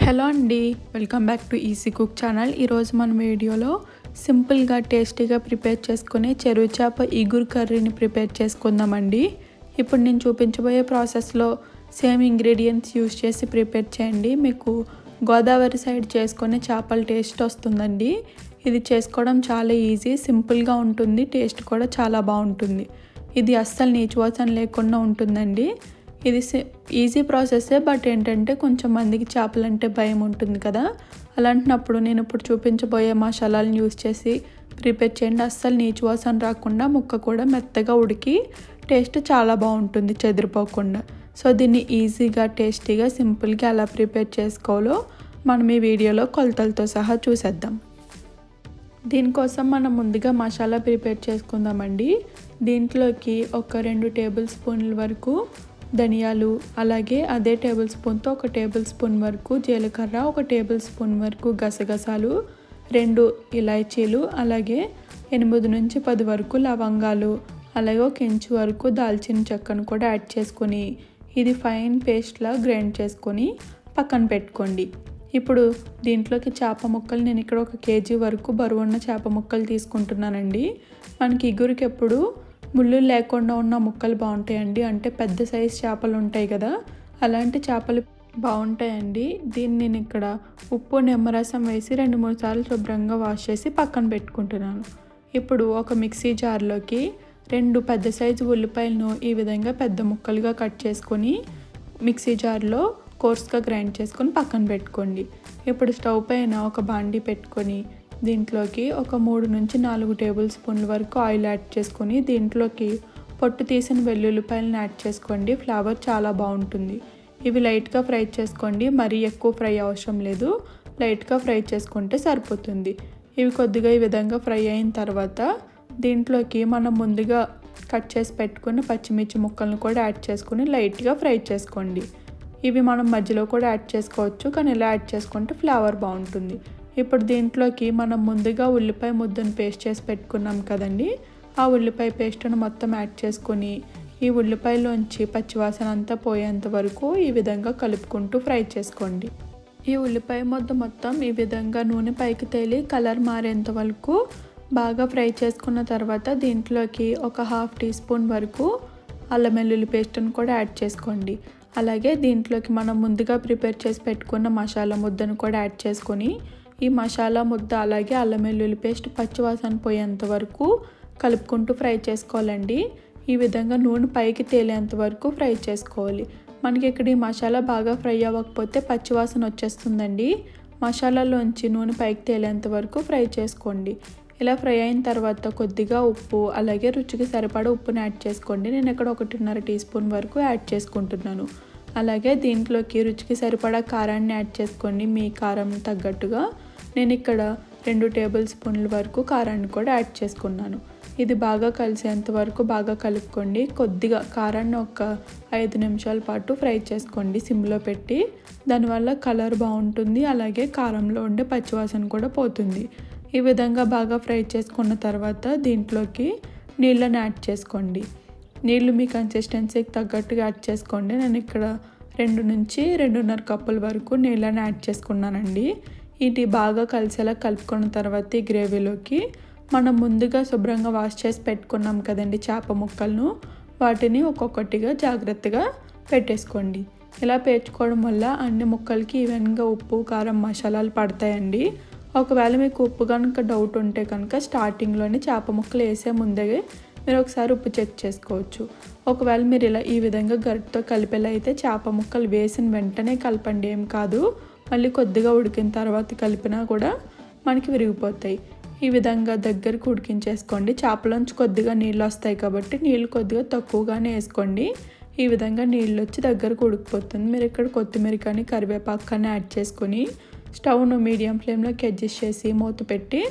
Hello అండి, welcome back to easy cook channel. ఈరోజు మన వీడియోలో సింపుల్గా టేస్టీగా ప్రిపేర్ చేసుకునే చెరువు చేప ఇగురు కర్రీని ప్రిపేర్ చేసుకుందామండి. ఇప్పుడు నేను చూపించబోయే ప్రాసెస్లో సేమ్ ఇంగ్రీడియంట్స్ యూస్ చేసి ప్రిపేర్ చేయండి. మీకు గోదావరి సైడ్ చేసుకునే చేపల టేస్ట్ వస్తుందండి. ఇది చేసుకోవడం చాలా ఈజీ, సింపుల్గా ఉంటుంది, టేస్ట్ కూడా చాలా బాగుంటుంది. ఇది అస్సలు నీచు వాసన లేకుండా ఉంటుందండి. ఇది ఈజీ ప్రాసెస్సే, బట్ ఏంటంటే కొంచెం మందికి చేపలంటే భయం ఉంటుంది కదా. అలాంటప్పుడు నేను ఇప్పుడు చూపించబోయే మసాలాలను యూస్ చేసి ప్రిపేర్ చేయండి. అస్సలు నీచు వాసన రాకుండా ముక్క కూడా మెత్తగా ఉడికి టేస్ట్ చాలా బాగుంటుంది, చెదిరిపోకుండా. సో దీన్ని ఈజీగా టేస్టీగా సింపుల్గా ఎలా ప్రిపేర్ చేసుకోవాలో మనం ఈ వీడియోలో కొలతలతో సహా చూసేద్దాం. దీనికోసం మనం ముందుగా మసాలా ప్రిపేర్ చేసుకుందామండి. దీంట్లోకి ఒక 2 టేబుల్ స్పూన్ల వరకు ధనియాలు, అలాగే అదే టేబుల్ స్పూన్తో 1 టేబుల్ స్పూన్ వరకు జీలకర్ర, 1 టేబుల్ స్పూన్ వరకు గసగసాలు, 2 ఇలాచీలు, అలాగే 8 నుంచి 10 వరకు లవంగాలు, అలాగే 1 ఇంచు వరకు దాల్చిన చెక్కను కూడా యాడ్ చేసుకొని ఇది ఫైన్ పేస్ట్లా గ్రైండ్ చేసుకొని పక్కన పెట్టుకోండి. ఇప్పుడు దీంట్లోకి చేప ముక్కలు నేను ఇక్కడ 1 కేజీ వరకు బరువున్న చేప ముక్కలు తీసుకుంటున్నానండి. మనకి ఇగురికి ఎప్పుడు ముళ్ళు లేకుండా ఉన్న ముక్కలు బాగుంటాయండి. అంటే పెద్ద సైజ్ చేపలు ఉంటాయి కదా, అలాంటి చేపలు బాగుంటాయండి. దీన్ని నేను ఇక్కడ ఉప్పు నిమ్మరసం వేసి 2-3 సార్లు శుభ్రంగా వాష్ చేసి పక్కన పెట్టుకుంటున్నాను. ఇప్పుడు ఒక మిక్సీ జార్లోకి 2 పెద్ద సైజు ఉల్లిపాయలను ఈ విధంగా పెద్ద ముక్కలుగా కట్ చేసుకొని మిక్సీ జార్లో కోర్స్గా గ్రైండ్ చేసుకొని పక్కన పెట్టుకోండి. ఇప్పుడు స్టవ్ పైన ఒక బాండీ పెట్టుకొని దీంట్లోకి ఒక 3 నుంచి 4 టేబుల్ స్పూన్ల వరకు ఆయిల్ యాడ్ చేసుకొని దీంట్లోకి పొట్టు తీసిన వెల్లుల్లిపాయలను యాడ్ చేసుకోండి. ఫ్లేవర్ చాలా బాగుంటుంది. ఇవి లైట్గా ఫ్రై చేసుకోండి, మరీ ఎక్కువ ఫ్రై అవసరం లేదు, లైట్గా ఫ్రై చేసుకుంటే సరిపోతుంది. ఇవి కొద్దిగా ఈ విధంగా ఫ్రై అయిన తర్వాత దీంట్లోకి మనం ముందుగా కట్ చేసి పెట్టుకుని పచ్చిమిర్చి ముక్కలను కూడా యాడ్ చేసుకుని లైట్గా ఫ్రై చేసుకోండి. ఇవి మనం మధ్యలో కూడా యాడ్ చేసుకోవచ్చు, కానీ ఇలా యాడ్ చేసుకుంటే ఫ్లేవర్ బాగుంటుంది. ఇప్పుడు దీంట్లోకి మనం ముందుగా ఉల్లిపాయ ముద్దను పేస్ట్ చేసి పెట్టుకున్నాం కదండి, ఆ ఉల్లిపాయ పేస్ట్ను మొత్తం యాడ్ చేసుకొని ఈ ఉల్లిపాయలోంచి పచ్చివాసన అంతా పోయేంత వరకు ఈ విధంగా కలుపుకుంటూ ఫ్రై చేసుకోండి. ఈ ఉల్లిపాయ ముద్ద మొత్తం ఈ విధంగా నూనె పైకి తేలి కలర్ మారేంత వరకు బాగా ఫ్రై చేసుకున్న తర్వాత దీంట్లోకి ఒక 1/2 టీ స్పూన్ వరకు అల్లం వెల్లుల్లి పేస్ట్ను కూడా యాడ్ చేసుకోండి. అలాగే దీంట్లోకి మనం ముందుగా ప్రిపేర్ చేసి పెట్టుకున్న మసాలా ముద్దను కూడా యాడ్ చేసుకొని ఈ మసాలా ముద్ద అలాగే అల్లం వెల్లుల్లి పేస్ట్ పచ్చివాసన పోయేంత వరకు కలుపుకుంటూ ఫ్రై చేసుకోవాలండి. ఈ విధంగా నూనె పైకి తేలేంత వరకు ఫ్రై చేసుకోవాలి. మనకి ఇక్కడ ఈ మసాలా బాగా ఫ్రై అవ్వకపోతే పచ్చివాసన వచ్చేస్తుందండి. మసాలాలోంచి నూనె పైకి తేలేంత వరకు ఫ్రై చేసుకోండి. ఇలా ఫ్రై అయిన తర్వాత కొద్దిగా ఉప్పు, అలాగే రుచికి సరిపడా ఉప్పుని యాడ్ చేసుకోండి. నేను ఇక్కడ 1.5 టీ స్పూన్ వరకు యాడ్ చేసుకుంటున్నాను. అలాగే దీంట్లోకి రుచికి సరిపడా కారాన్ని యాడ్ చేసుకోండి, మీ కారం తగ్గట్టుగా. నేను ఇక్కడ 2 టేబుల్ స్పూన్ల వరకు కారాన్ని కూడా యాడ్ చేసుకున్నాను. ఇది బాగా కలిసేంత వరకు బాగా కలుపుకోండి. కొద్దిగా కారాన్ని ఒక 5 నిమిషాల పాటు ఫ్రై చేసుకోండి సిమ్లో పెట్టి. దానివల్ల కలర్ బాగుంటుంది, అలాగే కారంలో ఉండే పచ్చివాసన కూడా పోతుంది. ఈ విధంగా బాగా ఫ్రై చేసుకున్న తర్వాత దీంట్లోకి నీళ్ళని యాడ్ చేసుకోండి. నీళ్ళు మీ కన్సిస్టెన్సీకి తగ్గట్టుగా యాడ్ చేసుకోండి. నేను ఇక్కడ 2 నుంచి 2.5 కప్పుల వరకు నీళ్ళని యాడ్ చేసుకున్నానండి. ఇది బాగా కలిసేలా కలుపుకున్న తర్వాత ఈ గ్రేవీలోకి మనం ముందుగా శుభ్రంగా వాష్ చేసి పెట్టుకున్నాం కదండి చేప ముక్కలను, వాటిని ఒక్కొక్కటిగా జాగ్రత్తగా పెట్టేసుకోండి. ఇలా పేర్చుకోవడం వల్ల అన్ని ముక్కలకి ఈవెన్గా ఉప్పు, కారం, మసాలాలు పడతాయండి. ఒకవేళ మీకు ఉప్పు కనుక డౌట్ ఉంటే కనుక స్టార్టింగ్లోనే చేప ముక్కలు వేసే ముందే మీరు ఒకసారి ఉప్పు చెక్ చేసుకోవచ్చు. ఒకవేళ మీరు ఇలా ఈ విధంగా గరిటతో కలిపేలా అయితే చేప ముక్కలు వేసిన వెంటనే కలపండి, ఏం కాదు. మళ్ళీ కొద్దిగా ఉడికిన తర్వాత కలిపినా కూడా మనకి విరిగిపోతాయి. ఈ విధంగా దగ్గరికి ఉడికించేసుకోండి. చేపలోంచి కొద్దిగా నీళ్ళు వస్తాయి కాబట్టి నీళ్ళు కొద్దిగా తక్కువగానే వేసుకోండి. ఈ విధంగా నీళ్ళు వచ్చి దగ్గరకు ఉడికిపోతుంది. మీరు ఇక్కడ కొత్తిమీర కానీ కరివేపాకు కానీ యాడ్ చేసుకొని స్టవ్ను మీడియం ఫ్లేమ్లోకి అడ్జస్ట్ చేసి మూత పెట్టి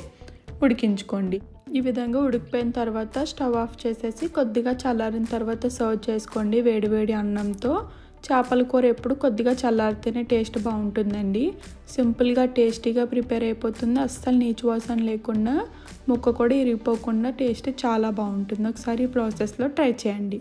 ఉడికించుకోండి. ఈ విధంగా ఉడికిపోయిన తర్వాత స్టవ్ ఆఫ్ చేసేసి కొద్దిగా చల్లారిన తర్వాత సర్వ్ చేసుకోండి వేడివేడి అన్నంతో. చేపల కూర ఎప్పుడు కొద్దిగా చల్లారితేనే టేస్ట్ బాగుంటుందండి. సింపుల్గా టేస్టీగా ప్రిపేర్ అయిపోతుంది. అస్సలు నీచు వాసన లేకుండా ముక్క కూడా ఇరిగిపోకుండా టేస్ట్ చాలా బాగుంటుంది. ఒకసారి ఈ ప్రాసెస్లో ట్రై చేయండి.